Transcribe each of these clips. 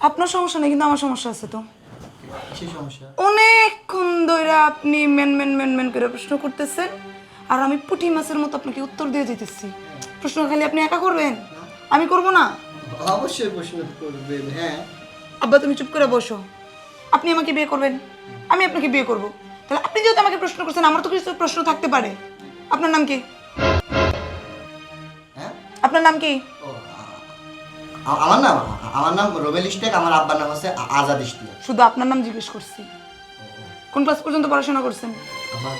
আপনার সমস্যা নেই, কিন্তু আমার সমস্যা আছে তো। কিসের সমস্যা? অনেকক্ষণ ধরে আপনি মেন মেন মেন মেন করে প্রশ্ন করতেছেন, আর আমি পুঁটি মাছের মতো আপনাকে উত্তর দিয়ে দিতেছি। প্রশ্ন খালি আপনি একা করবেন, আমি করব না। অবশ্যই প্রশ্ন করবেন, হ্যাঁ। আব্বা তুমি চুপ করে বসো। আপনি আমাকে বিয়ে করবেন, আমি আপনাকে বিয়ে করব। তাহলে আপনি যেহেতু আমাকে প্রশ্ন করছেন, আমার তো কিছু প্রশ্ন থাকতে পারে। আপনার নাম কি? হ্যাঁ, আপনার নাম কি? ও আমার নাম রোবেল ইশতিয়াক, আমার আব্বার নাম হচ্ছে আজাদ ইশতিয়াক। শুধু আপনার নাম জিজ্ঞেস করছি। কোন ক্লাস পর্যন্ত পড়াশোনা করছেন? আমার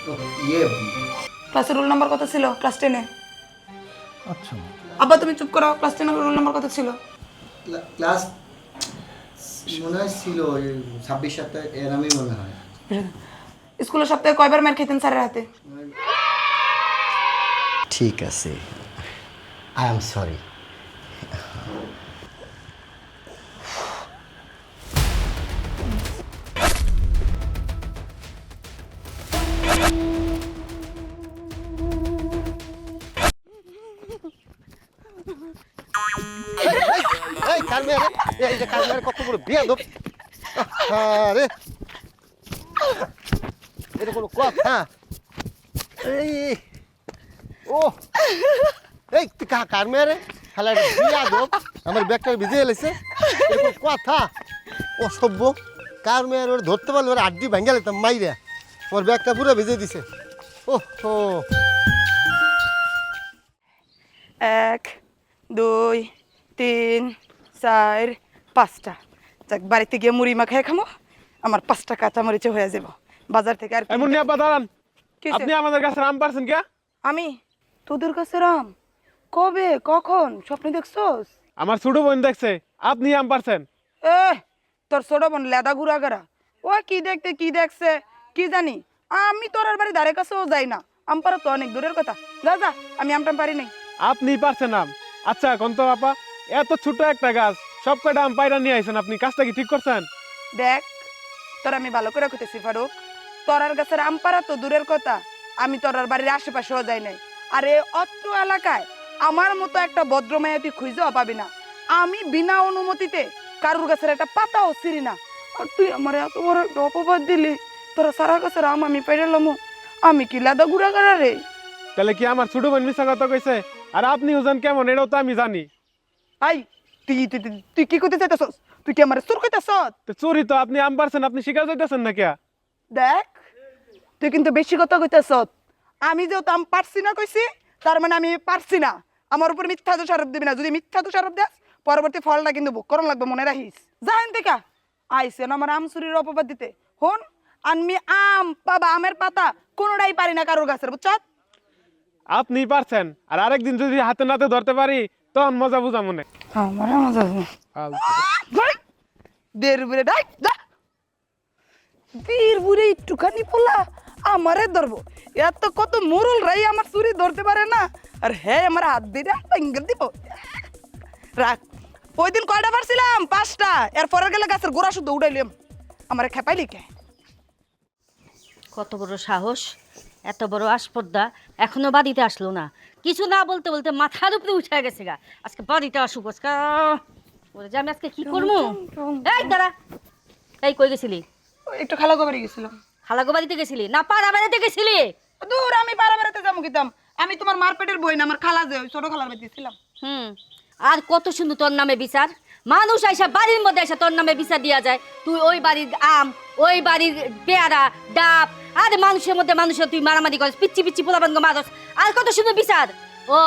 ও, ইয়ে ক্লাসের রোল নাম্বার কত ছিল ক্লাস 10-এ? আচ্ছা, আব্বা তুমি চুপ করো। ক্লাস 10-এর রোল নাম্বার কত ছিল? ক্লাস মনে হয় ছিল 26-27 এরমই মনে হয়। স্কুলে সপ্তাহে কয়বার মার খেতেন স্যারের হাতে? ঠিক আছে, আই এম সরি। এই কারমের এই যে কারমের কত বড় বিয়াদব। আরে এটা কোনো কথা? এই ও এই তুই কারমের খালা বিয়াদব আমার ব্যাগটা ভিজে এলেছে, এটা কোনো কথা? অসভ্য কারমের ওর ধরতে পারলে ওর আড্ডি ভেঙে যেতাম মাইরা, আমার ব্যাগটা পুরো ভিজে দিছে। ও ও 1 2 3 4 5টা। যাক, বাড়িতে গিয়ে মুড়ি মাখায় খামো, আমার 5টা কাঁচা মরিচে হয়ে যাব। বাজার থেকে আর এমন নিয়ে দাঁড়ান। কি হইছে? আপনি আমাদের কাছে আম পারছেন কে? আমি তোদের কাছে রাম? কবে, কখন স্বপ্নে দেখছস? আমার ছোট বোন দেখছে আপনি আম পারছেন। এ তোর ছোট বোন লেদা ঘুরা গেরা, ও কি দেখতে কি দেখছে কি জানি। আমি তোর আর বাড়ি ধারে কাছেও যাই না, আম পারা তো অনেক দূরের কথা। যা যা, আমি আমটাম পারি নাই। আপনি পারছেন আম। আচ্ছা কোন তো আপা, এত ছোট একটা গাছ সব কয়টা আম পাইরা নিয়ে আইছেন, আপনি কাজটা কি ঠিক করছেন? দেখ, তোর আমি ভালো করে কইতেছি ফারুক, তোরার গাছের আম পারা তো দূরের কথা, আমি তোরার বাড়ির আশেপাশেও যাই নাই। আর এই অত্র এলাকায় আমার মতো একটা ভদ্রমায়া তুই খুঁজেও পাবি না। আমি বিনা অনুমতিতে কারুর গাছের একটা পাতাও ছিঁড়ি না। আর তুই আমার এত বড় একটা অপবাদ দিলি, তোরা সারা গাছের আম আমি পেরেলাম? আমি কি লাদা গুড়া করা রে? তাহলে কি আমার ছোট বোন মিথ্যা কথা কইছে? আর আপনি ওজন কেমন এটাও তো আমি জানি। আই তুই তুই তুই- তুই কি করতে চাইতেছস? তুই কি আমার সুর কইতেছস? তো চুরি তো আপনি আম পারছেন, আপনি শিকার যাইতেছেন না কে? দেখ, তুই কিন্তু বেশি কথা কইতেছ। আমি যেহেতু আমি পারছি না কইছি, তার মানে আমি পারছি না। আমার উপর মিথ্যা দোষারোপ দিবি না। যদি মিথ্যা দোষারোপ দেস, পরবর্তী ফলটা কিন্তু ভোগ করণ লাগবে, মনে রাখিস। জানেন থেকে আইসেন আমার আম চুরির অপবাদ দিতে। হন, আমি আম বাবা আমের পাতা কোনোটাই পারি না কারোর গাছের, বুঝছ? আপনি পারছেন, আর আরেকদিন যদি হাতে নাতে ধরতে পারি তখন মজা বুঝা মনে। আমার মজা দের বুড়ে ডাক যা, বীর বুড়ে একটুখানি পোলা আমারে ধরবো। এত কত মোরল রাই আমার চুরি ধরতে পারে না, আর হ্যাঁ আমার হাত দিয়ে ভেঙ্গে দিব। রাখ, ওই দিন কয়টা পারছিলাম? 5টা। এর পরে গেলে গাছের গোড়া শুদ্ধ উঠাইলাম। আমারে খেপাইলি কে? কত বড় সাহস, এত বড় আসপর্দা, এখনো বাড়িতে আসলো না। কিছু না বলতে বলতে মাথার উপরে উঠে গেছে গা। আজকে বাড়িতে আসুক, আজকে ওরে যে আমি আজকে কি করবো। এই দাঁড়া, এই কই গেছিলি? একটু খালা গোবারে গেছিলাম। খালাগো বাড়িতে গেছিলি না পাড়া বেড়াতে গেছিলি? দূর, আমি পাড়া বেড়াতে যাবো কিতাম? আমি তোমার মার পেটের বই না, আমার খালা যে ওই ছোট খালার বাড়িতে ছিলাম। আর কত সুন্দর তোর নামে বিচার। মানুষ আইসা বাড়ির মধ্যে এসে তোর নামে বিচার দিয়া যায়। তুই ওই বাড়ির আম, ওই বাড়ির পেয়ারা ডাব, আর মানুষের মধ্যে মানুষের তুই মারামারি করিস, পিচ্ছি পিচ্ছি পোলাপানকে মারস। আর কত সুন্দর বিচার। ও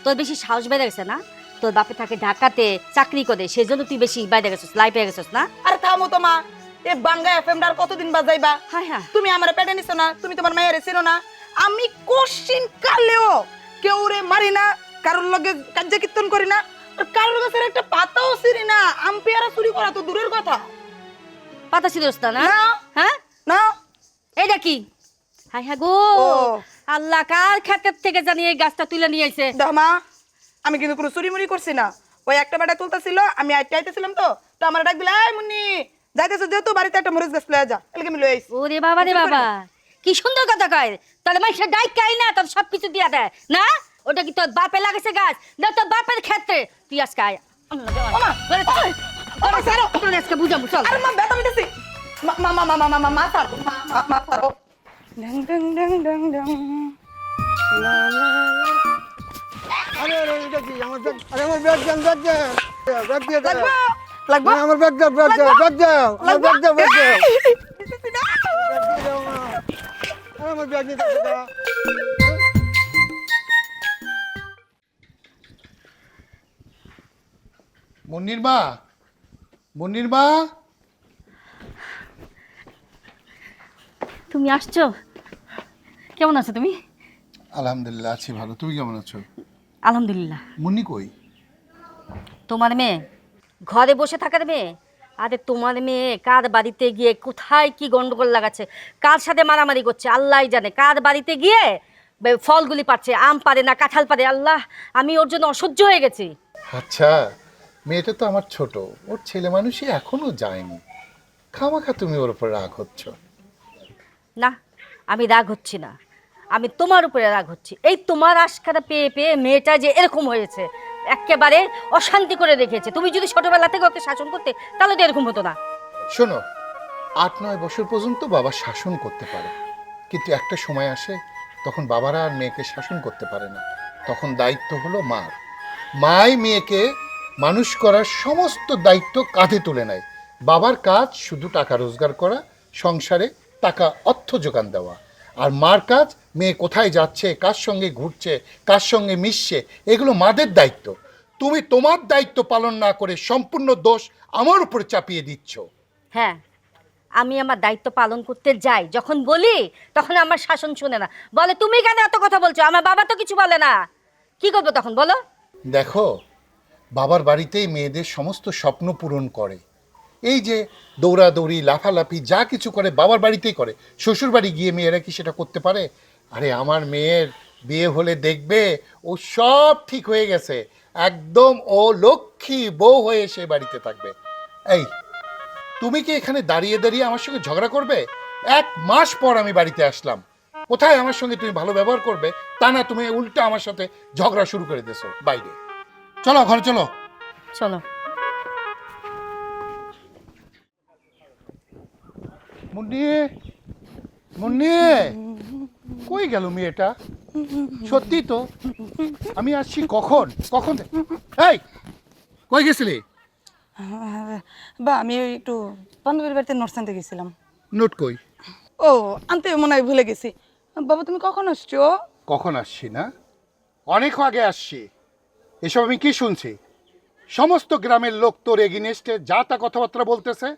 তোর বেশি সাহস বেড়ে গেছে না? তোর বাপে থাকে ঢাকাতে চাকরি করে, সেই জন্য তুই বেশি বাইরে গেছিস, লাইফে গেছিস না? আরে থামো তো মা, এ বাংলা এফএম ডার কতদিন বাজাইবা? হ্যাঁ হ্যাঁ, তুমি আমার পেটে নিছো না, তুমি তোমার মায়ের ছিল না। আমি কোশ্চিন কালেও কেউ রে মারি না, কারোর লগে কার্য কীর্তন করি না, আর কারোর গাছের একটা পাতাও ছিঁড়ি না। আম পেয়ারা চুরি করা তো দূরের কথা। পাতা ছিল না? না। হ্যাঁ না, এইটা কি? হাই হ্যাঁ গো, ও। আল্লাহ কার ক্ষেতের থেকে জানি এই গাছটা তুলে নিয়ে আইছে। দেখো মা, আমি কিন্তু কোনো চুরি মুড়ি করছি না। ওই একটা বেটা তুলতেছিল, আমি আইতে আইতেছিলাম তো আমার ডাক দিল, এই মুন্নি যাইতেছো যেহেতু বাড়িতে একটা মরিচ গাছ লয়ে যা, এলাকে আমি লয়ে আইছি। ওরে বাবা রে বাবা, কি সুন্দর কথা কয়। তাহলে মাইসে ডাইক খাই না, তোর সবকিছু দিয়া দেয় না? ওটা কি তোর বাপে লাগাইছে গাছ না তোর বাপের ক্ষেত্রে? তুই আজকে আয়, ওমা ওমা স্যার তোর আজকে বুঝাবো চল। আরে মা ব্যথা মিটেছি মা মা মা মা মা মা মা স্যার মা স্যার ডং ডং ডং ডং ডং লা লা আরে আরে এটা কি আমার ব্যাগ, আরে আমার ব্যাগ দেন, ব্যাগ দেন, ব্যাগ দিয়ে দাও। লাগবে লাগবে আমার ব্যাগ দাও, ব্যাগ দাও, ব্যাগ দাও, আমার ব্যাগ দাও, ব্যাগ দাও। দিতেছি না। ব্যাগ দিয়ে দাও না। আরে আমার ব্যাগ নিতে দাও। মুন্নির মা, মুন্নির মা, তুমি আসছো? কেমন আছো তুমি? আলহামদুলিল্লাহ আছি ভালো। তুমি কেমন আছো? আলহামদুলিল্লাহ। মুন্নি কই? তোমার মেয়ে ঘরে বসে থাকার মেয়ে? আরে তোমার মেয়ে কার বাড়িতে গিয়ে কোথায় কি গন্ডগোল লাগাচ্ছে, কার সাথে মারামারি করছে আল্লাহ জানে। কার বাড়িতে গিয়ে ফলগুলি পাচ্ছে, আম পারে না কাঁঠাল পারে, আল্লাহ আমি ওর জন্য অসহ্য হয়ে গেছি। আচ্ছা, মেয়েটা তো আমার ছোট, ওর ছেলে মানুষই এখনো যায়নি। খামাখা তুমি ওর উপর রাগ হচ্ছ। না, আমি রাগ হচ্ছি না, আমি তোমার উপরে রাগ হচ্ছি। এই তোমার আশকারা পেয়ে পেয়ে মেয়েটা যে এরকম হয়েছে, একেবারে অশান্তি করে রেখেছে। তুমি যদি ছোটবেলা থেকে ওকে শাসন করতে তাহলে তো এরকম হতো না। শোনো, 8-9 বছর পর্যন্ত বাবা শাসন করতে পারে, কিন্তু একটা সময় আসে তখন বাবারা আর মেয়েকে শাসন করতে পারে না। তখন দায়িত্ব হলো মার। মাই মেয়েকে মানুষ করার সমস্ত দায়িত্ব কাঁধে তুলে নেয়। বাবার কাজ শুধু টাকা রোজগার করা, সংসারে টাকা অর্থ যোগান দেওয়া। আর মার কাজ মেয়ে কোথায় যাচ্ছে, কার সঙ্গে ঘুরছে, কার সঙ্গে মিশছে, এগুলো মাদের দায়িত্ব। তুমি তোমার দায়িত্ব পালন না করে সম্পূর্ণ দোষ আমার উপরে চাপিয়ে দিচ্ছ। হ্যাঁ, আমি আমার দায়িত্ব পালন করতে যাই, যখন বলি তখন আমার শাসন শোনে না, বলে তুমি কেন এত কথা বলছো, আমার বাবা তো কিছু বলে না। কি করবো তখন বলো? দেখো, বাবার বাড়িতেই মেয়েদের সমস্ত স্বপ্ন পূরণ করে। এই যে দৌড়াদৌড়ি লাফালাফি যা কিছু করে বাবার বাড়িতেই করে, শ্বশুর বাড়ি গিয়ে মেয়েরা কি সেটা করতে পারে? আরে আমার মেয়ের বিয়ে হলে দেখবে ও সব ঠিক হয়ে গেছে, একদম ও লক্ষ্মী বউ হয়ে সে বাড়িতে থাকবে। এই, তুমি কি এখানে দাঁড়িয়ে দাঁড়িয়ে আমার সঙ্গে ঝগড়া করবে? 1 মাস পর আমি বাড়িতে আসলাম, কোথায় আমার সঙ্গে তুমি ভালো ব্যবহার করবে তা না, তুমি উল্টা আমার সাথে ঝগড়া শুরু করে দিয়েছো বাইরে। চলো ঘরে চলো। চলো। মুন্নি, মুন্নি, কই গেল মেয়েটা? সত্যি তো, আমি আসছি কখন কখন। এই, কই গেছিলি? বা আমি ওই একটু বান্ধবীর বাড়িতে নোটস আনতে গেছিলাম। নোট কই? ও, আনতে মনে হয় ভুলে গেছি। বাবা তুমি কখন আসছো? কখন আসছি না, অনেক আগে আসছি। এসব আমি কি শুনছি? সমস্ত গ্রামের লোক তোর এগেইনস্টে যা তা কথাবার্তা বলতেছে।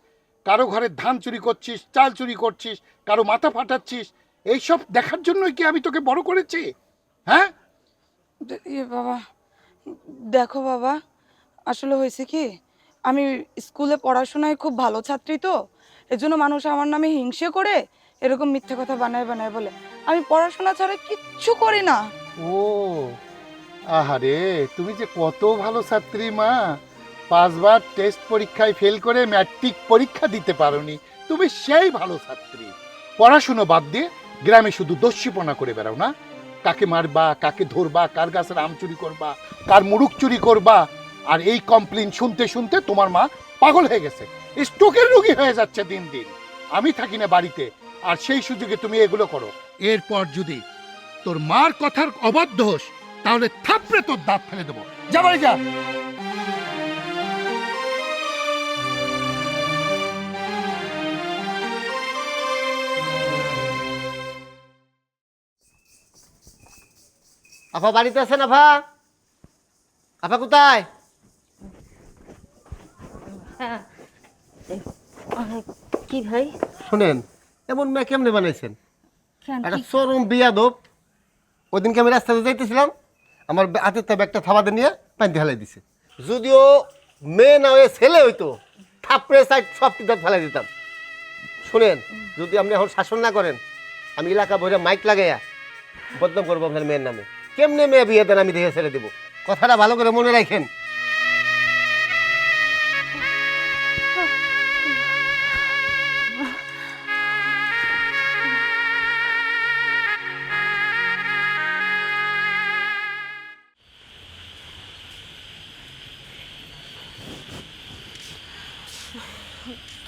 কারো ঘরে ধান চুরি করছিস, চাল চুরি করছিস, কারো মাথা ফাটাচ্ছিস। এইসব দেখার জন্যই কি আমি তোকে বড় করেছি? হ্যাঁ, বাবা দেখো বাবা, আসলে হয়েছে কি, আমি স্কুলে পড়াশোনায় খুব ভালো ছাত্রী, তো এজন্য মানুষ আমার নামে হিংসে করে এরকম মিথ্যে কথা বানায় বানায় বলে। আমি পড়াশোনা ছাড়া কিচ্ছু করি না। ও আহারে, তুমি যে কত ভালো ছাত্রী মা। 5 বার টেস্ট পরীক্ষায় ফেল করে ম্যাট্রিক পরীক্ষা দিতে পারোনি, তুমি সেই ভালো ছাত্রী। পড়াশুনো বাদ দিয়ে গ্রামে শুধু দস্যিপনা করে বেড়াও না? কাকে মারবা, কাকে ধরবা, কার গাছের আম চুরি করবা, কার মুরুখ চুরি করবা। আর এই কমপ্লেন শুনতে শুনতে তোমার মা পাগল হয়ে গেছে, স্ট্রোকের রোগী হয়ে যাচ্ছে দিন দিন। আমি থাকি না বাড়িতে, আর সেই সুযোগে তুমি এগুলো করো। এরপর যদি তোর মার কথার অবাধ্য হোস তাহলে থাপড়ে তোর দাঁত ফেলে দেবো। যা বাড়ি যা। আপা বাড়িতে আছেন? আপা, আপা কোথায়? হ্যাঁ। কি ভাই? শুনেন, এমন মেয়ে কেমনে বানাইছেন? কেন একটা কি? চরম বিয়াদব। ওই দিনকে আমি রাস্তাতে যাইতেছিলাম, আমার হাতের তা ব্যাগটা থাবাতে নিয়ে পানিতে ফেলাই দিছে। যদিও মেয়ে না হয়ে ছেলে হইতো, থাপড়ে সাইড সব কিতাব ফেলাই দিতাম। শুনেন, যদি আপনি এখন শাসন না করেন, আমি এলাকা ভরে মাইক লাগাইয়া বদনাম করবো আপনার মেয়ের নামে। কেমনে মেয়ে বিয়ে দেন আমি দেখে ছেড়ে দেবো, কথাটা ভালো করে মনে রাখেন।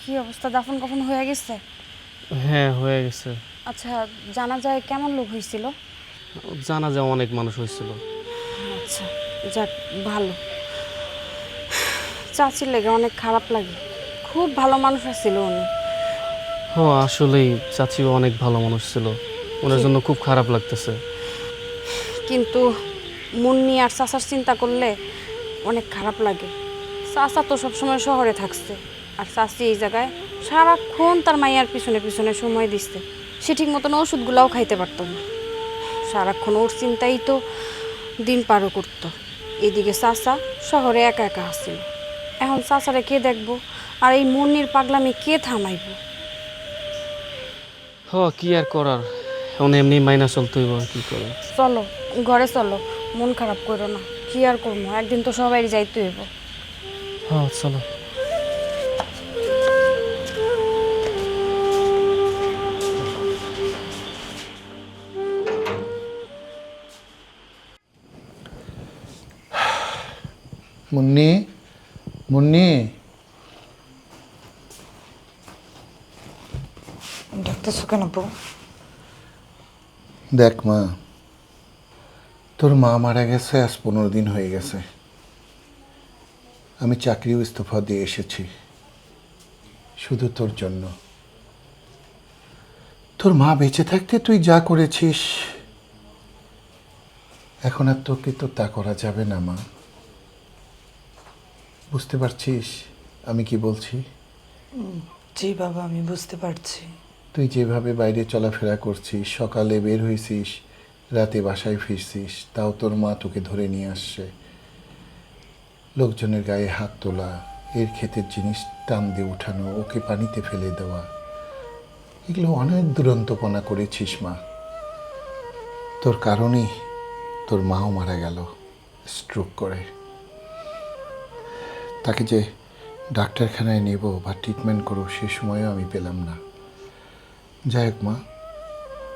কি অবস্থা, দাফন কখন হয়ে গেছে? হ্যাঁ হয়ে গেছে। আচ্ছা, জানা যায় কেমন লোক হয়েছিল? জানা যায় অনেক মানুষ হয়েছিল। আচ্ছা, যাক ভালো। চাচির লেগে অনেক খারাপ লাগে, খুব ভালো মানুষ ছিল উনি। ও আসলেই চাচিও অনেক ভালো মানুষ ছিল, ওনার জন্য খুব খারাপ লাগতেছে। কিন্তু মুন্নি আর চাচার চিন্তা করলে অনেক খারাপ লাগে। চাচা তো সবসময় শহরে থাকছে, আর চাচি এই জায়গায় সারাক্ষণ তার মাইয়ার পিছনে পিছনে সময় দিচ্ছে। সে ঠিক মতন ওষুধগুলাও খাইতে পারত না, সারাক্ষণ ওর চিন্তাই তো দিন পারও করতো। এদিকে চাচা শহরে একা একা আসছিল, এখন চাচারে কে দেখবো, আর এই মুন্নির পাগলামি কে থামাইব? হ কি আর করার, এখন এমনি মাইনা চলতে হইব, কি করে। চলো ঘরে চলো, মন খারাপ করো না। কি আর করবো, একদিন তো সবাই যাইতে হইব। হ্যাঁ চলো। মুন্নি, মুন্নি, ডাকতেছো কেন বউ? দেখ মা, তোর মা মারা গেছে আজ 15 দিন হয়ে গেছে। আমি চাকরিও ইস্তফা দিয়ে এসেছি শুধু তোর জন্য। তোর মা বেঁচে থাকতে তুই যা করেছিস, এখন আর তোকে তো তা করা যাবে না মা। বুঝতে পারছিস আমি কি বলছি? জি বাবা, আমি বুঝতে পারছি। তুই যেভাবে বাইরে চলাফেরা করছিস, সকালে বের হয়েছিস, রাতে বাসায় ফিরছিস, তাও তোর মা তোকে ধরে নিয়ে আসছে। লোকজনের গায়ে হাত তোলা, এর ক্ষেতের জিনিস টান দিয়ে উঠানো, ওকে পানিতে ফেলে দেওয়া, এগুলো অনেক দুরন্তপনা করেছিস মা। তোর কারণেই তোর মাও মারা গেল স্ট্রোক করে। তাকে যে ডাক্তারখানায় নেব বা ট্রিটমেন্ট করব সে সময়ও আমি পেলাম না। যাই হোক মা,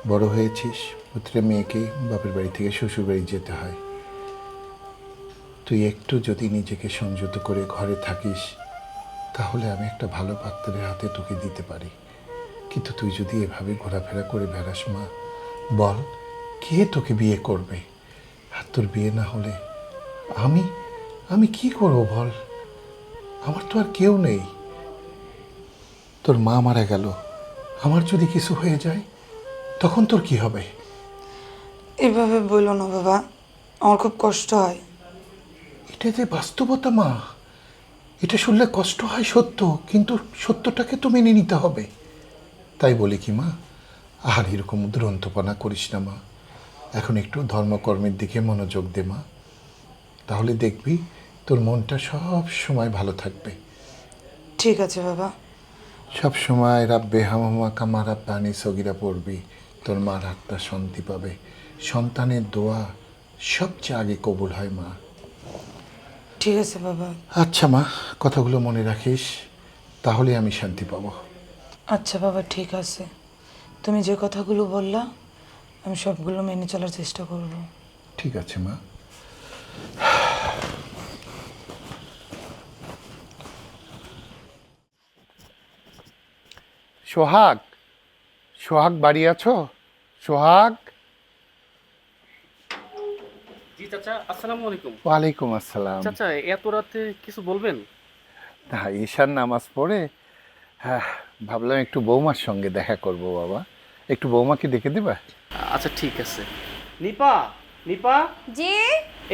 বড় হয়েছিস, প্রতিটা মেয়েকে বাপের বাড়ি থেকে শ্বশুর বাড়ি যেতে হয়। তুই একটু যদি নিজেকে সংযত করে ঘরে থাকিস, তাহলে আমি একটা ভালো পাত্রের হাতে তোকে দিতে পারি। কিন্তু তুই যদি এভাবে ঘোরাফেরা করে বেড়াস মা, বল কে তোকে বিয়ে করবে? আর তোর বিয়ে না হলে আমি কি করবো বল? আমার তো আর কেউ নেই। তোর মা মারা গেল, আমার যদি কিছু হয়ে যায় তখন তোর কি হবে? এভাবে বললো না বাবা, আমার খুব কষ্ট হয়। এটা যে বাস্তবতা মা, এটা শুনলে কষ্ট হয় সত্য, কিন্তু সত্যটাকে তো মেনে নিতে হবে। তাই বলি কি মা, আর এরকম দুরন্তপনা করিস না মা। এখন একটু ধর্মকর্মের দিকে মনোযোগ দে মা, তাহলে দেখবি তোর মনটা সব সময় ভালো থাকবে। ঠিক আছে বাবা। সব সময় রাব্বে হামামা কামা রাব্বানি সগিরা পড়বি, তোর মার আত্মা শান্তি পাবে। সন্তানের দোয়া সবচেয়ে আগে কবুল হয় মা। ঠিক আছে বাবা। আচ্ছা মা, কথাগুলো মনে রাখিস, তাহলে আমি শান্তি পাবো। আচ্ছা বাবা, ঠিক আছে। তুমি যে কথাগুলো বললা আমি সবগুলো মেনে চলার চেষ্টা করব। ঠিক আছে মা। সোহাগ, সোহাগ বাড়ি আছো? সোহাগ। জি চাচা, আসসালামু আলাইকুম। ওয়ালাইকুম আসসালাম। চাচা এত রাতে কিছু বলবেন? না, ঈশার নামাজ পড়ে ভাবলাম একটু বৌমার সঙ্গে দেখা করব বাবা। একটু বৌমাকে ডেকে দেবা? আচ্ছা ঠিক আছে। নিপা, নিপা জি।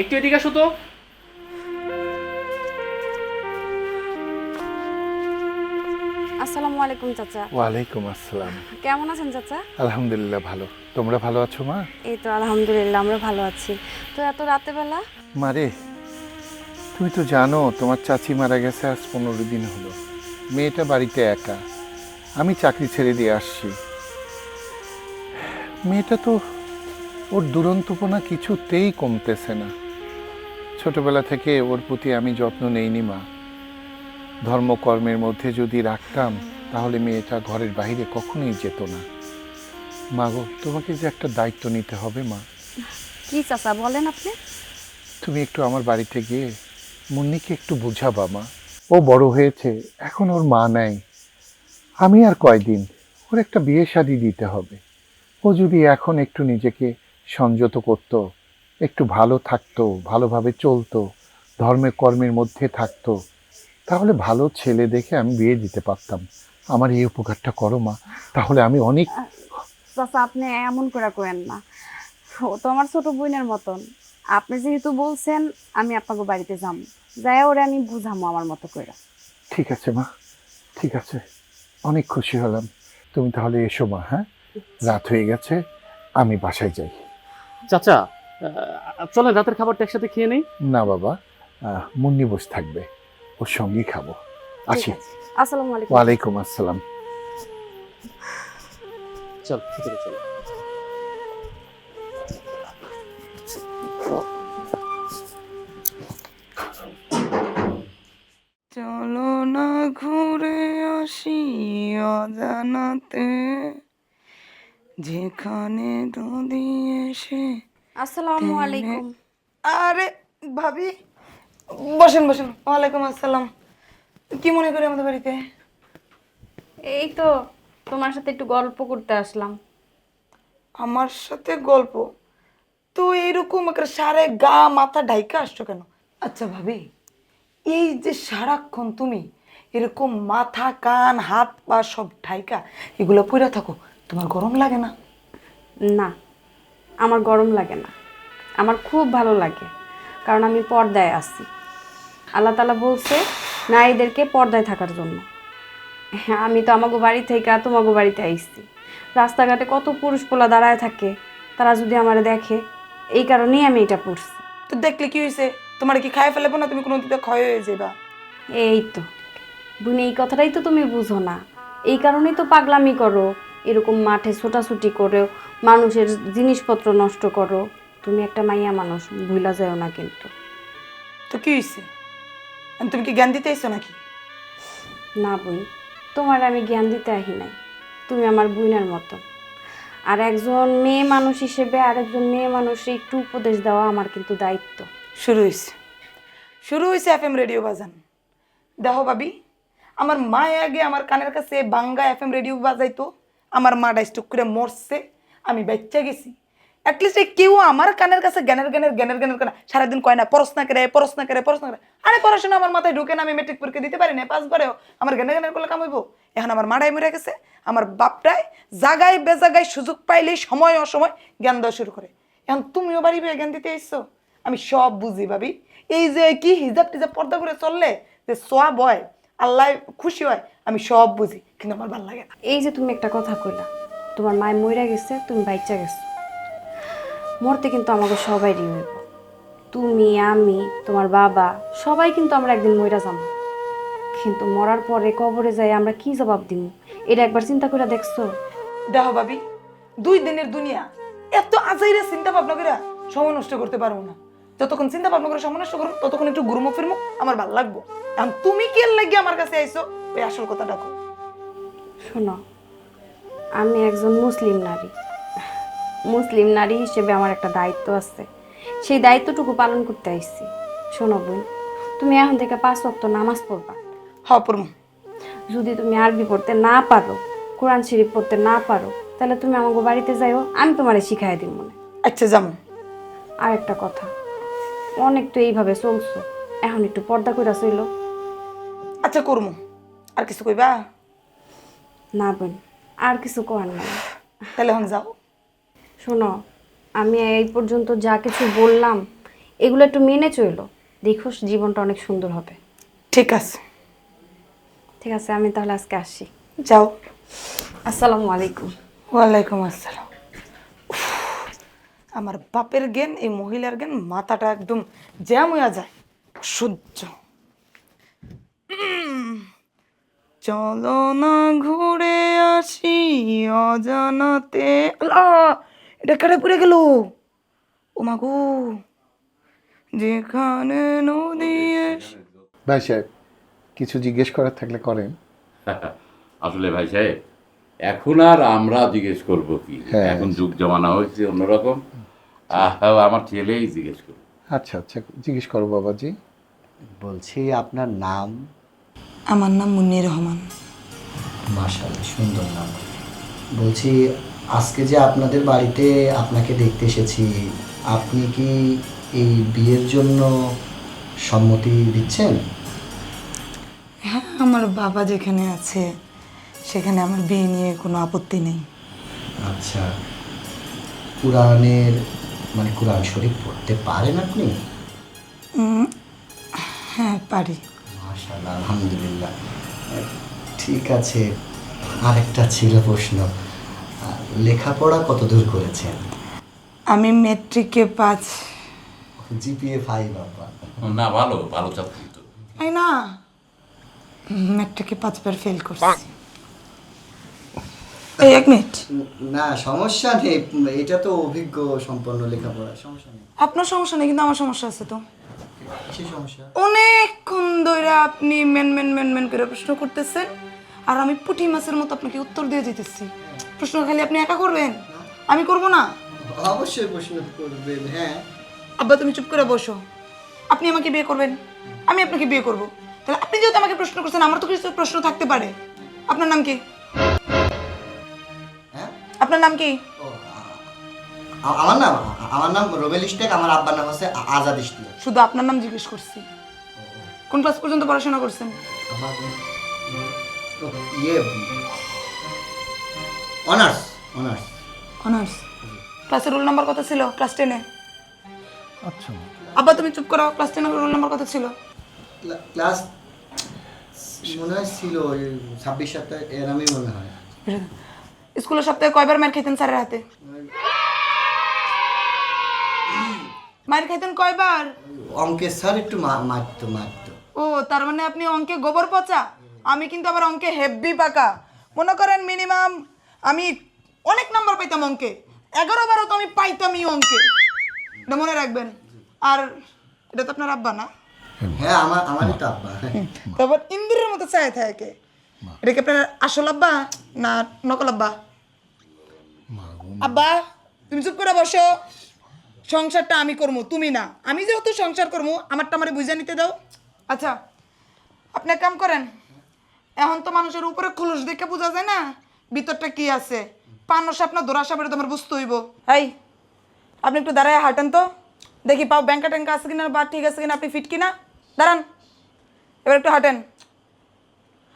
একটু এদিকে আসো তো। আসসালামু আলাইকুম চাচা। ওয়ালাইকুম আসসালাম। কেমন আছেন চাচা? আলহামদুলিল্লাহ ভালো। তোমরা ভালো আছো মা? এই তো আলহামদুলিল্লাহ, আমরা ভালো আছি। তো এত রাতে বেলা? মারে, তুমি তো জানো তোমার চাচি মারা গেছে আজ 15 দিন হলো। মেয়েটা বাড়িতে একা, আমি চাকরি ছেড়ে দিয়ে আসছি। মেয়েটা তো ওর দুরন্তপনা কিছুতেই কমতেছে না। ছোটবেলা থেকে ওর প্রতি আমি যত্ন নেইনি মা। ধর্মকর্মের মধ্যে যদি রাখতাম তাহলে মেয়েটা ঘরের বাইরে কখনোই যেত না। মা গো, তোমাকে যে একটা দায়িত্ব নিতে হবে মা। কি চাচা বলেন আপনি? তুমি একটু আমার বাড়িতে গিয়ে মুন্নিকে একটু বোঝাবা মা। ও বড় হয়েছে, এখন ওর মা নাই। আমি আর কয়দিন, ওর একটা বিয়ে শাদী দিতে হবে। ও যদি এখন একটু নিজেকে সংযত করতো, একটু ভালো থাকতো, ভালোভাবে চলতো, ধর্মে কর্মের মধ্যে থাকতো, তাহলে ভালো ছেলে দেখে আমি বিয়ে দিতে পারতাম। আমার এই উপকারটা করো মা, তাহলে আমি অনেক। চাচা আপনি এমন করে করেন না, ও তো আমার ছোট বোনের মতন। আপনি যেহেতু বলছেন, আমি আপনাকে বাড়িতে যাবো, যাই ওরে আমি বুঝামো আমার মতো করে। ঠিক আছে মা, ঠিক আছে, অনেক খুশি হলাম। তুমি তাহলে এসো মা। হ্যাঁ, রাত হয়ে গেছে, আমি বাসায় যাই। চাচা চলেন রাতের খাবারটা একসাথে খেয়ে নেই। না বাবা, মুন্নি বসে থাকবে, ওর সঙ্গেই খাবো। আসি। ঠিক আছে, আসসালামু আলাইকুম। ওয়ালাইকুম আসসালাম। চল ভিতরে চল। চলো না ঘুরে আসি অজানাতে, যেখানে নদী এসে। আসসালামু আলাইকুম। আরে ভাবি, বসেন বসেন। ওয়ালাইকুম আসসালাম। কি মনে করে আমাদের বাড়িতে? এই তো তোমার সাথে একটু গল্প করতে আসলাম। আমার সাথে গল্প? তো এইরকম একটা সারে গা মাথা ঢাইকা আসছো কেন? আচ্ছা ভাবি, এই যে সারাক্ষণ তুমি এরকম মাথা কান হাত পা সব ঢাইকা এগুলো পইরা থাকো, তোমার গরম লাগে না? না, আমার গরম লাগে না, আমার খুব ভালো লাগে, কারণ আমি পর্দায় আছি। আল্লাহ তাআলা বলছে নারীদেরকে পর্দায় থাকার জন্য। হ্যাঁ, আমি তো আমাগো বাড়ি থেকে তোমাগো বাড়িতে আইছি। রাস্তাঘাটে কত পুরুষ পোলা দাঁড়ায় থাকে, তারা যদি আমারে দেখে, এই কারণেই আমি এটা পড়ছি। তো দেখলে কি হয়েছে? তোমার কি খায় ফেলাবো না? তুমি কোনো দিকে ক্ষয় হয়ে যাবা। এই তো বোন, এই কথাটাই তো তুমি বুঝো না, এই কারণেই তো পাগলামি করো, এরকম মাঠে ছোটাছুটি করো, মানুষের জিনিসপত্র নষ্ট করো। তুমি একটা মাইয়া মানুষ, ভুলা যাও না কিন্তু। তো কি হয়েছে? তুমি কি জ্ঞান দিতে এসছো নাকি? না বোন, তোমার আমি জ্ঞান দিতে আহি নাই, তুমি আমার বোনের মতো। আর একজন মেয়ে মানুষ হিসেবে আরেকজন মেয়ে মানুষে একটু উপদেশ দেওয়া আমার কিন্তু দায়িত্ব। শুরু হয়েছে, শুরু হয়েছে এফএম রেডিও বাজান। দেখো ভাবি, আমার মা আগে আমার কানের কাছে বাঙ্গা এফএম রেডিও বাজাইতো, আমার মা ডাইস্টক করে মরছে, আমি বাচ্চা গেছি। অ্যাটলিস্ট কেউ আমার কানের কাছে জ্ঞানের জ্ঞানের জ্ঞানের জ্ঞানের কেনা সারাদিন কয় না পড়াশোনা করে পড়াশোনা করে পড়াশোনা করে। আরে পড়াশোনা আমার মাথায় ঢুকে না, আমি মেট্রিক পরীক্ষা দিতে পারি না, 5 বারেও আমার জ্ঞানের জ্ঞানের করলে কাম হইব? এখন আমার মাড়াই মরে গেছে, আমার বাপটাই জাগায় বেজাগায় সুযোগ পাইলেই সময় অসময় জ্ঞান দেওয়া শুরু করে। এখন তুমিও বাড়ি বেয়ে জ্ঞান দিতে এসছো, আমি সব বুঝি ভাবি। এই যে কি হিজাব টিজাব পর্দা করে চললে যে সোয়াব হয়, আল্লাহ খুশি হয়, আমি সব বুঝি, কিন্তু আমার ভালো লাগে না। এই যে তুমি একটা কথা কইলা, তোমার মায় মইরা গেছে, তুমি বাচ্চা গেছো, মরতে কিন্তু আমাকে সবাই হইব। তুমি, আমি, তোমার বাবা, সবাই কিন্তু আমরা একদিন মইরা যাবো। কিন্তু মরার পরে কবরে যাই আমরা কি জবাব দিব, এটা একবার চিন্তা করে দেখছো? দেখো ভাবি, 2 দিনের দুনিয়া, এত আজাইরা চিন্তা ভাবনা করে সময় নষ্ট করতে পারবো না। যতক্ষণ চিন্তা ভাবনা করে সময় নষ্ট করবো, ততক্ষণ একটু ঘুরমো ফিরমো, আমার ভালো লাগবো। এখন তুমি কি লাগে আমার কাছে আইসো, ওই আসল কথা ডাকো। শোনো, আমি একজন মুসলিম নারী, মুসলিম নারী হিসেবে আমার একটা দায়িত্ব আছে, সেই দায়িত্বটুকু পালন করতে আইছি। শোনো বোন, তুমি এখন থেকে 5 ওয়াক্ত নামাজ পড়বা। পড়মু। যদি তুমি আরবি পড়তে না পারো, কোরআন শরীফ পড়তে না পারো, তাহলে তুমি আমাকে বাড়িতে যাইও, আমি তোমারে শিখাই দিব মনে। আচ্ছা যাবো। আর একটা কথা, অনেক তো এইভাবে চলছো, এখন একটু পর্দা কইরা চইল। আচ্ছা করমু। আর কিছু কইবা? না বোন, আর কিছু করার নাই। তাহলে এখন যাও। শোনো, আমি এই পর্যন্ত যা কিছু বললাম, এগুলো একটু মেনে চইলো, দেখো জীবনটা অনেক সুন্দর হবে। ঠিক আছে। ঠিক আছে, আমি তাহলে আজকে আসি। যাও। আসসালামু আলাইকুম। ওয়ালাইকুম আসসালাম। উফ, আমার বাপের জ্ঞান, এই মহিলার জ্ঞান, মাথাটা একদম জ্যাম হয়ে যায়, সহ্য। চলো না ঘুরে আসি অজানাতে। আল্লাহ, এটা কাটে পড়ে গেল। ও মাগো, যেখানে নদী এসে। ভাই সাহেব, কিছু জিজ্ঞেস করার থাকলে করেন। আসলে ভাই সাহেব, এখন আর আমরা জিজ্ঞেস করব কি, হ্যাঁ। এখন যুগ জমানা হয়েছে অন্যরকম। আমার ছেলেই জিজ্ঞেস করবো। আচ্ছা আচ্ছা, জিজ্ঞেস করো বাবাজি। বলছি আপনার নাম? আমার নাম মুন্নি রহমান। মাশাআল্লাহ, সুন্দর নাম। বলছি, আজকে যে আপনাদের বাড়িতে আপনাকে দেখতে এসেছি, আপনি কি এই বিয়ের জন্য সম্মতি দিচ্ছেন? হ্যাঁ, আমার বাবা যেখানে আছে সেখানে আমার বিয়ে নিয়ে কোনো আপত্তি নেই। আচ্ছা, কোরআনের মানে কোরআন শরীফ পড়তে পারেন আপনি? হ্যাঁ, পারি। মাশাআল্লাহ, আলহামদুলিল্লাহ। ঠিক আছে, আরেকটা ছিল প্রশ্ন, লেখাপড়া কত দূর করেছেন? আমি মেট্রিকে 5। জিপিএ 5 বাবা। না, ভালো ভালো ছাত্রী তো। তাই না, মেট্রিকে 5 বার ফেল করছি। এই 1 মিনিট, না সমস্যা নেই, এটা তো অভিজ্ঞ সম্পন্ন লেখাপড়া, সমস্যা নেই। আপনার সমস্যা নেই, কিন্তু আমার সমস্যা আছে তো। কি সমস্যা? অনেকক্ষণ ধরে আপনি মেন মেন মেন মেন করে প্রশ্ন করতেছেন, আর আমি পুঁটি মাছের মতো আপনাকে উত্তর দিয়ে দিতেছি। প্রশ্ন খালি আপনি একা করবেন, আমি করব না। অবশ্যই প্রশ্ন করবেন, হ্যাঁ। আব্বা, তুমি চুপ করে বসো। আপনি আমাকে বিয়ে করবেন, আমি আপনাকে বিয়ে করব। তাহলে আপনি যেহেতু আমাকে প্রশ্ন করছেন, আমার তো কিছু প্রশ্ন থাকতে পারে। আপনার নাম কি? হ্যাঁ, আপনার নাম কি? ও, আমার নাম রোবেল ইশতেক, আমার আব্বার নাম হচ্ছে আজাদ ইশতেক। শুধু আপনার নাম জিজ্ঞেস করছি। কোন ক্লাস পর্যন্ত পড়াশোনা করছেন? ইয়ে, অনার্স অনার্স। অনার্স। ক্লাসের রোল নাম্বার কত ছিল ক্লাস 10-এ? আচ্ছা, আব্বা, তুমি চুপ করো। ক্লাস 10-এর রোল নাম্বার কত ছিল? ক্লাস মনে হয় ছিল 26-27, এর আমি মনে হয়। স্কুলের সপ্তাহে কয়বার মার খাইতেন স্যারের হাতে? মার খাইতেন কয়বার? অঙ্কের স্যার একটু মারতো। ও, তার মানে আপনি অঙ্কে গোবর পচা। আমি কিন্তু আবার অঙ্কে হেভি পাকা। মনে করেন মিনিমাম আমি অনেক নাম্বার পাইতাম অঙ্কে, 11-12 তো আমি পাইতামই অঙ্কে। এটা মনে রাখবেন। আর এটা তো আপনার আব্বা না? হ্যাঁ, আমারই তো আব্বা। তারপর ইন্দিরের মতো চায় থাকে। এটা কি আপনার আসল আব্বা না নকল আব্বা? আব্বা, তুমি চুপ করে বসো। সংসারটা আমি করবো, তুমি না। আমি যেহেতু সংসার করবো, আমারটা আমারে বুঝে নিতে দাও। আচ্ছা, আপনি এক কাম করেন। এখন তো মানুষের উপরে খুলুস দেখে বোঝা যায় না ভিতরটা কি আছে। পানস আপনার দোরা সাপের তোমার বুঝতে হইব। এই, আপনি একটু দাঁড়ায় হাঁটেন তো, দেখি পাও ব্যাংকা ট্যাঙ্কা আছে কিনা, বা ঠিক আছে কিনা, আপনি ফিট কিনা। দাঁড়ান, এবার একটু হাঁটেন।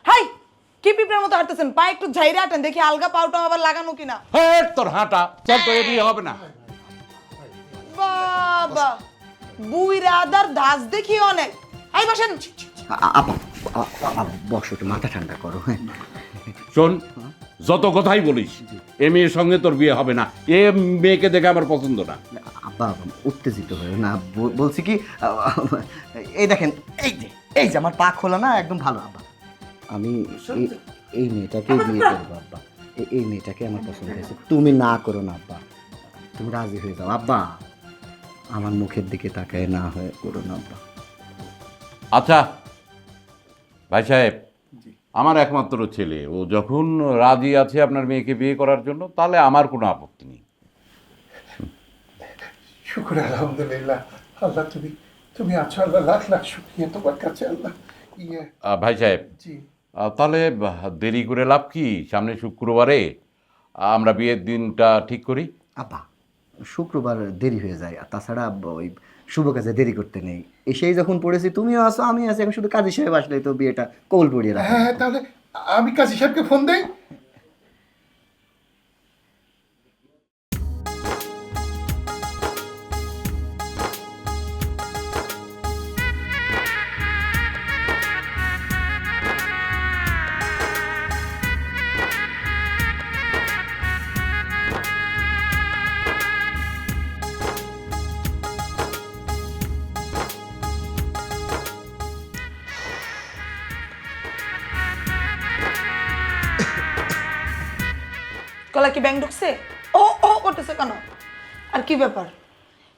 হাই, কি পিঁপড়ের মতো হাঁটতেছেন? পা একটু ঝাইরে হাঁটেন, দেখি আলগা পাউটা আবার লাগানো কিনা। হ্যাঁ, তোর হাঁটা চল, তো এ বিয়ে হবে না। বাবা, বুইরা আদার ধাস দেখি অনেক। এই বসেন। আপা, বসো, একটু মাথা ঠান্ডা করো। হ্যাঁ, শোন, যত কথাই বলিস, এ মেয়ের সঙ্গে তোর বিয়ে হবে না। এ মেয়েকে দেখে আমার পছন্দ না। আব্বা উত্তেজিত হয়ে না, বলছি কি, এই দেখেন, এই যে আমার পা খোলা না, একদম ভালো। আব্বা, আমি এই মেয়েটাকে বিয়ে করবো আব্বা। এই মেয়েটাকে আমার পছন্দ হয়েছে, তুমি না করো না আব্বা, তুমি রাজি হয়ে যাও আব্বা। আমার মুখের দিকে তাকায় না হয়ে করো না আব্বা। আচ্ছা ভাই সাহেব, আমার একমাত্র ছেলে, ও যখন রাজি আছে আপনার মেয়েকে বিয়ে করার জন্য, তাহলে আমার কোনো আপত্তি নেই। শুক্র আলহামদুলিল্লাহ। আল্লাহ, তুমি আছো। আল্লাহ লাখ লাখ শুকরিয়া তোমার কাছে। আল্লাহ, ভাই সাহেব, জি, তাহলে দেরি করে লাভ কি? সামনে শুক্রবারে আমরা বিয়ের দিনটা ঠিক করি। আব্বা, শুক্রবার দেরি হয়ে যায়, আর তাছাড়া ওই শুভ কাজে দেরি করতে নেই। এসেই যখন পড়েছি, তুমিও আসো, আমি আছি, এখন শুধু কাজী সাহেব আসলেই তো বিয়েটা কবুল পড়িয়ে রাখো। হ্যাঁ, তাহলে আমি কাজী সাহেবকে ফোন দেই। গলা কি ব্যাং ঢুকছে? ও ও করতেছে কেন? আর কি ব্যাপার,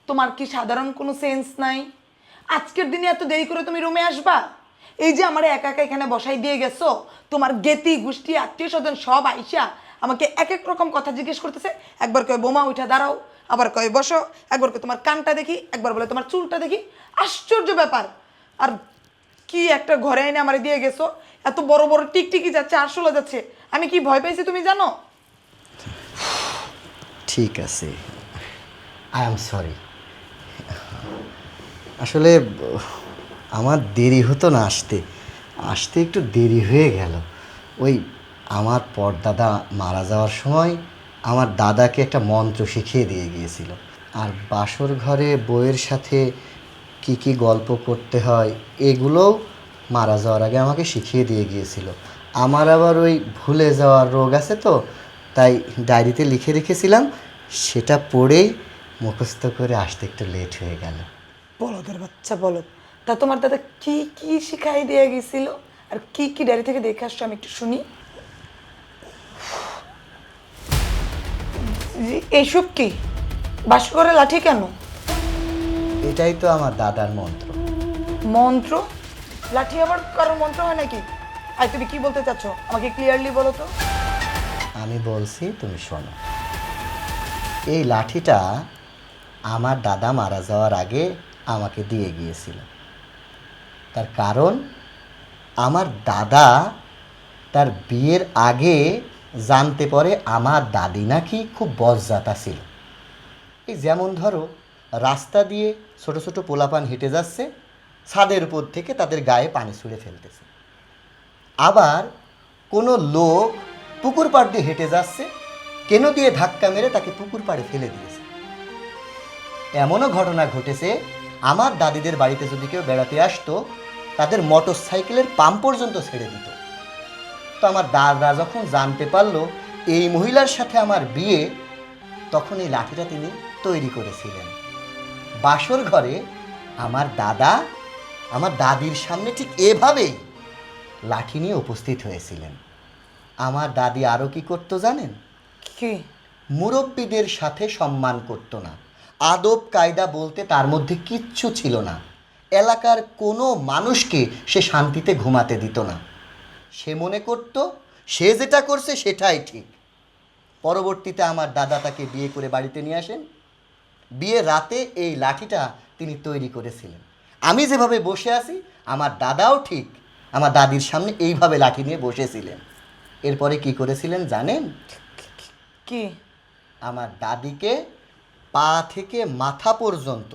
তোমার কি সাধারণ কোনো সেন্স নাই? আজকের দিনে এত দেরি করে তুমি রুমে আসবা? এই যে আমার একা একা এখানে বসাই দিয়ে গেছো, তোমার গেতি গোষ্ঠী আত্মীয় স্বজন সব আইসা আমাকে এক এক রকম কথা জিজ্ঞেস করতেছে। একবার কয় বোমা উঠা দাঁড়াও, আবার কয় বসো, একবার কয় তোমার কানটা দেখি, একবার বলে তোমার চুলটা দেখি। আশ্চর্য ব্যাপার। আর কি একটা ঘরে এনে আমার দিয়ে গেছো, এত বড় বড় টিকটিকি যাচ্ছে, আরশোলা যাচ্ছে, আমি কি ভয় পাইছি তুমি জানো? ঠিক আছে, আই এম সরি। আসলে আমার দেরি হতো না আসতে, আসতে একটু দেরি হয়ে গেল। ওই আমার পরদাদা মারা যাওয়ার সময় আমার দাদাকে একটা মন্ত্র শিখিয়ে দিয়ে গিয়েছিল, আর বাসর ঘরে বউয়ের সাথে কি কি গল্প করতে হয় এগুলোও মারা যাওয়ার আগে আমাকে শিখিয়ে দিয়ে গিয়েছিল। আমার আবার ওই ভুলে যাওয়ার রোগ আছে তো, তাই ডায়েরিতে লিখে রেখেছিলাম, সেটা পড়েই মুখস্থ করে আসতে একটু লেট হয়ে গেল। বলদের বাচ্চা বলদ, তা তোমার দাদা কি কি শিখাই দিয়ে গেছিল আর কি কি ডায়েরি থেকে দেখে আসছো আমি একটু শুনি। এইসব কি বাসর ঘরে লাঠি কেন? এটাই তো আমার দাদার মন্ত্র। মন্ত্র? লাঠি আবার কারোর মন্ত্র হয় নাকি? আর তুমি কি বলতে চাচ্ছ আমাকে ক্লিয়ারলি বলো তো। আমি বলছি, তুমি শোনো। এই লাঠিটা আমার দাদা মারা যাওয়ার আগে আমাকে দিয়ে গিয়েছিল। তার কারণ আমার দাদা তার বিয়ের আগে জানতে পারে আমার দাদি নাকি খুব বজ্জাতা ছিল। এই যেমন ধরো, রাস্তা দিয়ে ছোট ছোট পোলাপান হেঁটে যাচ্ছে, ছাদের উপর থেকে তাদের গায়ে পানি ছুঁড়ে ফেলতেছে। আবার কোনো লোক পুকুর পাড় দিয়ে হেঁটে যাচ্ছে, কেন দিয়ে ধাক্কা মেরে তাকে পুকুর পাড়ে ফেলে দিয়েছে। এমনও ঘটনা ঘটেছে, আমার দাদিদের বাড়িতে যদি কেউ বেড়াতে আসতো, তাদের মোটর সাইকেলের পাম্প পর্যন্ত ছেড়ে দিত। তো আমার দাদা যখন জানতে পারলো এই মহিলার সাথে আমার বিয়ে, তখন এই লাঠিটা তিনি তৈরি করেছিলেন। বাসর ঘরে আমার দাদা আমার দাদির সামনে ঠিক এভাবেই লাঠি নিয়ে উপস্থিত হয়েছিলেন। আমার দাদি আরও কি করতো জানেন? কি? মুরব্বীদের সাথে সম্মান করতো না, আদব কায়দা বলতে তার মধ্যে কিচ্ছু ছিল না। এলাকার কোনো মানুষকে সে শান্তিতে ঘুমাতে দিত না। সে মনে করত সে যেটা করছে সেটাই ঠিক। পরবর্তীতে আমার দাদা তাকে বিয়ে করে বাড়িতে নিয়ে আসেন। বিয়ের রাতে এই লাঠিটা তিনি তৈরি করেছিলেন। আমি যেভাবে বসে আছি, আমার দাদাও ঠিক আমার দাদির সামনে এইভাবে লাঠি নিয়ে বসেছিলেন। এরপরে কি করেছিলেন জানেন? কি? আমার দাদিকে পা থেকে মাথা পর্যন্ত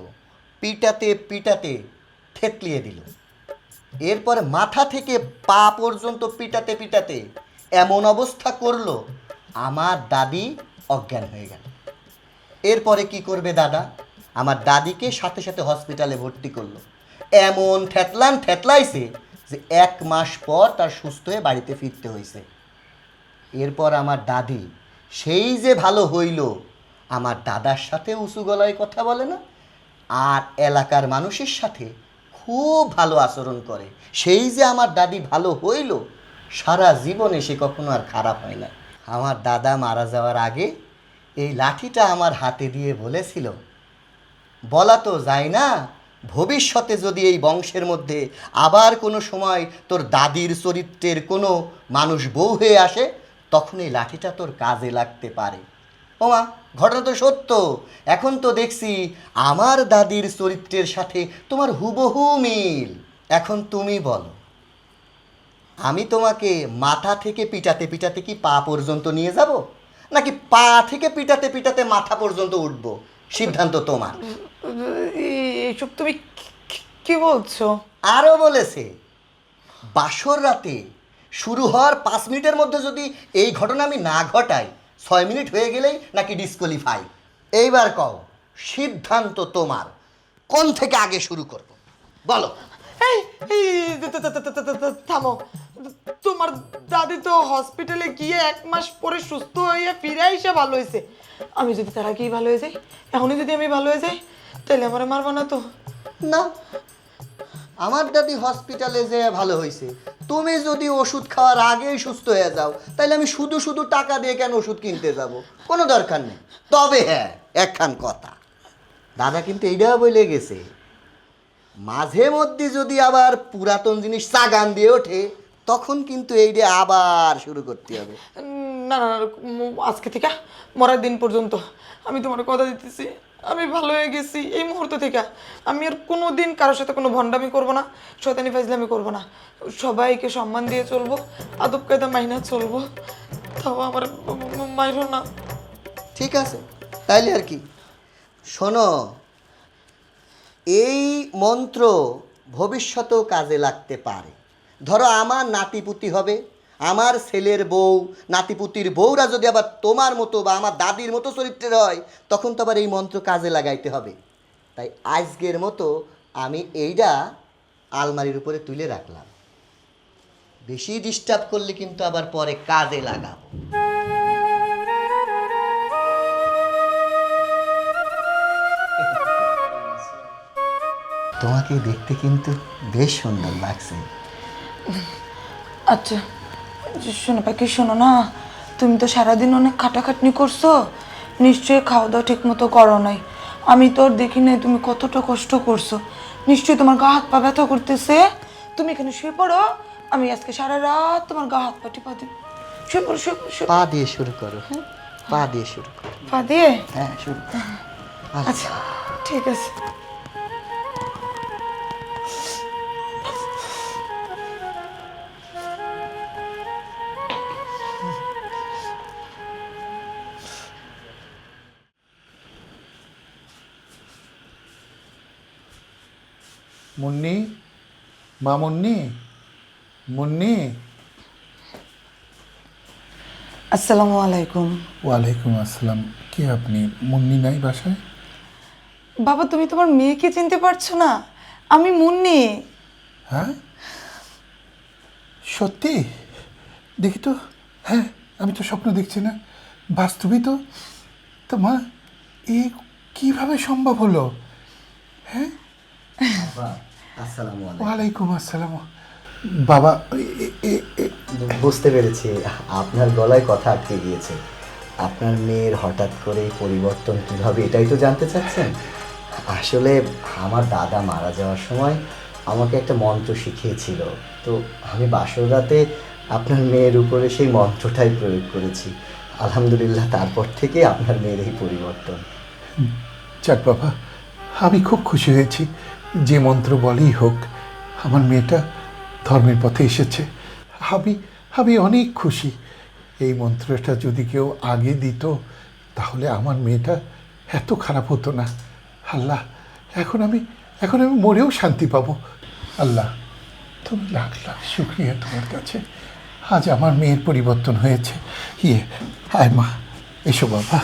পিটাতে পিটাতে থেতলিয়ে দিল। এরপরে মাথা থেকে পা পর্যন্ত পিটাতে পিটাতে এমন অবস্থা করলো আমার দাদি অজ্ঞান হয়ে গেল। এরপরে কি করবে দাদা? আমার দাদিকে সাথে সাথে হসপিটালে ভর্তি করলো। এমন থেতলাইছে যে 1 মাস পর তার সুস্থ হয়ে বাড়িতে ফিরতে হয়েছে। এরপর আমার দাদি সেই যে ভালো হইল, আমার দাদার সাথে উঁচু গলায় কথা বলে না, আর এলাকার মানুষের সাথে খুব ভালো আচরণ করে। সেই যে আমার দাদি ভালো হইল, সারা জীবনে সে কখনো আর খারাপ হয় না। আমার দাদা মারা যাওয়ার আগে এই লাঠিটা আমার হাতে দিয়ে বলেছিল, বলা তো যায় না, ভবিষ্যতে যদি এই বংশের মধ্যে আবার কোনো সময় তোর দাদির চরিত্রের কোনো মানুষ বউ হয়ে আসে, তখন এই লাঠিটা তোর কাজে লাগতে পারে। ওমা, ঘটনা তো সত্য। এখন তো দেখছি আমার দাদির চরিত্রের সাথে তোমার হুবহু মিল। এখন তুমি বলো, আমি তোমাকে মাথা থেকে পিটাতে পিটাতে কি পা পর্যন্ত নিয়ে যাব, নাকি পা থেকে পিটাতে পিটাতে মাথা পর্যন্ত উঠবো? সিদ্ধান্ত তোমার। এইসব তুমি কি বলছো? আরও বলেছে, বাসর রাতে শুরু হওয়ার 5 মিনিটের মধ্যে যদি এই ঘটনা আমি না ঘটাই, 6 মিনিট হয়ে গেলেই নাকি ডিসকোয়ালিফাই। এইবার কও, সিদ্ধান্ত তোমার, কোন থেকে আগে শুরু করব বলো। এই এই থামো। তোমার দাদি তো হসপিটালে গিয়ে 1 মাস পরে সুস্থ হয়ে ফিরে এসে ভালো হয়েছে। আমি যদি তার আগেই ভালো হয়ে যাই, এখনই যদি আমি ভালো হয়ে যাই, তাহলে আমার মারবা না তো? না, আমার দাদি হসপিটালে যেয়ে ভালো হয়েছে, তুমি যদি ওষুধ খাওয়ার আগেই সুস্থ হয়ে যাও, তাহলে আমি শুধু শুধু টাকা দিয়ে কেন ওষুধ কিনতে যাব? কোনো দরকার নেই। তবে হ্যাঁ, একখান কথা, দাদা কিন্তু এইটাও বলে গেছে, মাঝে মধ্যে যদি আবার পুরাতন জিনিস চাগান দিয়ে ওঠে, তখন কিন্তু এইটা আবার শুরু করতে হবে। না না না, আজকে থেকে মরার দিন পর্যন্ত আমি তোমার কথা দিতেছি, আমি ভালো হয়ে গেছি এই মুহূর্ত থেকে। আমি আর কোনো দিন কারোর সাথে কোনো ভণ্ডামি করব না, শয়তানি ফাজলামি করব না, সবাইকে সম্মান দিয়ে চলবো, আদব কায়দা মাইনা চলবো। তাও আমার মাইরো না। ঠিক আছে, তাইলে আর কি। শোনো, এই মন্ত্র ভবিষ্যতেও কাজে লাগতে পারে। ধরো আমার নাতিপুতি হবে, আমার ছেলের বউ, নাতিপুতির বউরা যদি আবার তোমার মতো বা আমার দাদির মতো চরিত্রের হয়, তখন তো আবার এই মন্ত্র কাজে লাগাইতে হবে। তাই আজকের মতো আমি এইটা আলমারির উপরে তুলে রাখলাম। বেশি ডিস্টার্ব করলে কিন্তু আবার পরে কাজে লাগাবো। তোমাকে দেখতে কিন্তু বেশ সুন্দর লাগছে। আচ্ছা শোনো পাখি, শোনো না, তুমি তো সারাদিন অনেক খাটাখাটনি করছো, নিশ্চয়ই খাওয়া দাওয়া ঠিক মতো করো নাই। আমি তো আর দেখি নাই তুমি কতটা কষ্ট করছো। নিশ্চয়ই তোমার গা হাত পা ব্যথা করতেছে। তুমি এখানে শুয়ে পড়ো, আমি আজকে সারা রাত তোমার গা হাত পা টিপা দিব। শুয়ে পড়ো, শুয়ে পড়ো, শুয়ে পড়ো। পা দিয়ে শুরু করো। হ্যাঁ, পা দিয়ে শুরু করো। পা দিয়ে? হ্যাঁ, শুরু করো। আচ্ছা ঠিক আছে। মুন্নি, মা মুন্নি, মুন্নি। আসসালামু আলাইকুম। ওয়ালাইকুম আসসালাম। কে আপনি? মুন্নি নাই বাসায়? বাবা তুমি তোমার মেয়েকে চিনতে পারছো না? আমি মুন্নি। হ্যাঁ, সত্যি? দেখি তো। হ্যাঁ, আমি তো স্বপ্ন দেখছি না, বাস্তবই তো। তো মা, এ কিভাবে সম্ভব হলো? হ্যাঁ, আসসালামু আলাইকুম। ওয়ালাইকুম আসসালাম। বাবা, বুঝতে পেরেছি, আপনার গলায় কথা আটকে গিয়েছে। আপনার মেয়ের হঠাৎ করে এই পরিবর্তন কিভাবে, এটাই তো জানতে চাচ্ছেন? আসলে আমার দাদা মারা যাওয়ার সময় আমাকে একটা মন্ত্র শিখিয়েছিল, তো আমি বাসর রাতে আপনার মেয়ের উপরে সেই মন্ত্রটাই প্রয়োগ করেছি। আলহামদুলিল্লাহ, তারপর থেকে আপনার মেয়ের এই পরিবর্তন। যাক বাবা, আমি খুব খুশি হয়েছি। যে মন্ত্র বলেই হোক, আমার মেয়েটা ধর্মের পথে এসেছে। আমি অনেক খুশি। এই মন্ত্রটা যদি কেউ আগে দিত, তাহলে আমার মেয়েটা এত খারাপ হতো না। আল্লাহ, এখন আমি মরেও শান্তি পাবো। আল্লাহ, তুমি লাখ লাখ শুকরিয়া তোমার কাছে। আজ আমার মেয়ের পরিবর্তন হয়েছে। আয় মা, এসো বাবা।